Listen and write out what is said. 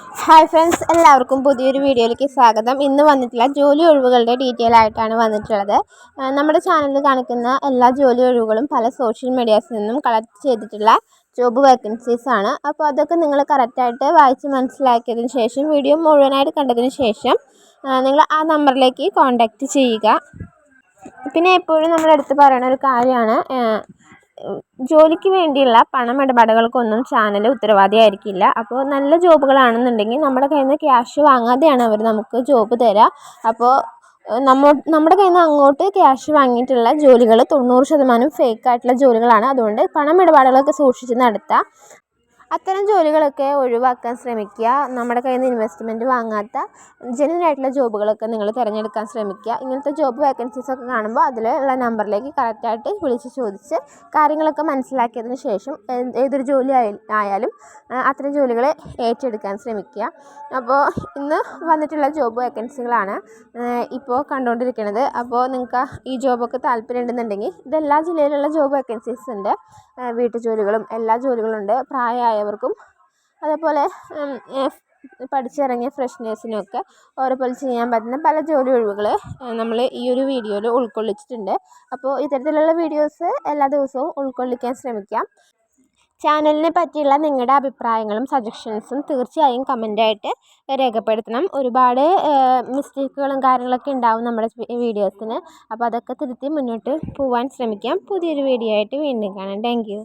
Hi friends, എല്ലാവർക്കും പുതിയൊരു വീഡിയോയിലേക്ക് സ്വാഗതം. ഇന്ന് വന്നിട്ടുള്ള ജോലി ഒഴിവുകളുടെ ഡീറ്റെയിൽ ആയിട്ടാണ് വന്നിട്ടുള്ളത്. നമ്മുടെ ചാനലിൽ കാണിക്കുന്ന എല്ലാ ജോലി ഒഴിവുകളും പല സോഷ്യൽ മീഡിയാസിൽ നിന്നും കളക്ട് ചെയ്തിട്ടുള്ള ജോബ് വേക്കൻസീസ് ആണ്. അപ്പോൾ അതൊക്കെ നിങ്ങൾ കറക്റ്റായിട്ട് വായിച്ച് മനസ്സിലാക്കിയതിന് ശേഷം വീഡിയോ മുഴുവനായിട്ട് കണ്ടതിന് ശേഷം നിങ്ങൾ ആ നമ്പറിലേക്ക് കോൺടാക്റ്റ് ചെയ്യുക. പിന്നെ എപ്പോഴും നമ്മൾ എടുത്ത് പറയുന്ന ഒരു കാര്യമാണ്, ജോലിക്ക് വേണ്ടിയുള്ള പണമിടപാടുകൾക്കൊന്നും ചാനൽ ഉത്തരവാദിയായിരിക്കില്ല. അപ്പോൾ നല്ല ജോബുകളാണെന്നുണ്ടെങ്കിൽ നമ്മുടെ കയ്യിൽ നിന്ന് ക്യാഷ് വാങ്ങാതെയാണ് അവർ നമുക്ക് ജോബ് തരിക. അപ്പോൾ നമ്മുടെ കയ്യിൽ നിന്ന് അങ്ങോട്ട് ക്യാഷ് വാങ്ങിയിട്ടുള്ള ജോലികൾ 90% ഫേക്കായിട്ടുള്ള ജോലികളാണ്. അതുകൊണ്ട് പണമിടപാടുകളൊക്കെ സൂക്ഷിച്ച് നടത്തുക. അത്തരം ജോലികളൊക്കെ ഒഴിവാക്കാൻ ശ്രമിക്കുക. നമ്മുടെ കയ്യിൽ നിന്ന് ഇൻവെസ്റ്റ്മെൻറ്റ് വാങ്ങാത്ത ജെന്യുവൻ ആയിട്ടുള്ള ജോബുകളൊക്കെ നിങ്ങൾ തിരഞ്ഞെടുക്കാൻ ശ്രമിക്കുക. ഇങ്ങനത്തെ ജോബ് വേക്കൻസീസൊക്കെ കാണുമ്പോൾ അതിലുള്ള നമ്പറിലേക്ക് കറക്റ്റായിട്ട് വിളിച്ച് ചോദിച്ച് കാര്യങ്ങളൊക്കെ മനസ്സിലാക്കിയതിന് ശേഷം ഏതൊരു ജോലി ആയാലും അത്തരം ജോലികൾ ഏറ്റെടുക്കാൻ ശ്രമിക്കുക. അപ്പോൾ ഇന്ന് വന്നിട്ടുള്ള ജോബ് വേക്കൻസികളാണ് ഇപ്പോൾ കണ്ടുകൊണ്ടിരിക്കുന്നത്. അപ്പോൾ നിങ്ങൾക്ക് ഈ ജോബൊക്കെ താല്പര്യം ഉണ്ടെന്നുണ്ടെങ്കിൽ ഇതെല്ലാ ജില്ലയിലുള്ള ജോബ് വേക്കൻസീസ് ഉണ്ട്. വീട്ടുജോലികളും എല്ലാ ജോലികളുണ്ട്. പ്രായമായവർക്കും അതേപോലെ പഠിച്ചിറങ്ങിയ ഫ്രഷ്നേഴ്സിനൊക്കെ ഓരോപോലെ ചെയ്യാൻ പറ്റുന്ന പല ജോലി ഒഴിവുകൾ നമ്മൾ ഈ ഒരു വീഡിയോയിൽ ഉൾക്കൊള്ളിച്ചിട്ടുണ്ട്. അപ്പോൾ ഇത്തരത്തിലുള്ള വീഡിയോസ് എല്ലാ ദിവസവും ഉൾക്കൊള്ളിക്കാൻ ശ്രമിക്കാം. ചാനലിനെ പറ്റിയുള്ള നിങ്ങളുടെ അഭിപ്രായങ്ങളും സജഷൻസും തീർച്ചയായും കമൻ്റായിട്ട് രേഖപ്പെടുത്തണം. ഒരുപാട് മിസ്റ്റേക്കുകളും കാര്യങ്ങളൊക്കെ ഉണ്ടാവും നമ്മുടെ വീഡിയോസിന്. അപ്പോൾ അതൊക്കെ തിരുത്തി മുന്നോട്ട് പോകാൻ ശ്രമിക്കാം. പുതിയൊരു വീഡിയോ ആയിട്ട് വീണ്ടും കാണാം. Thank you.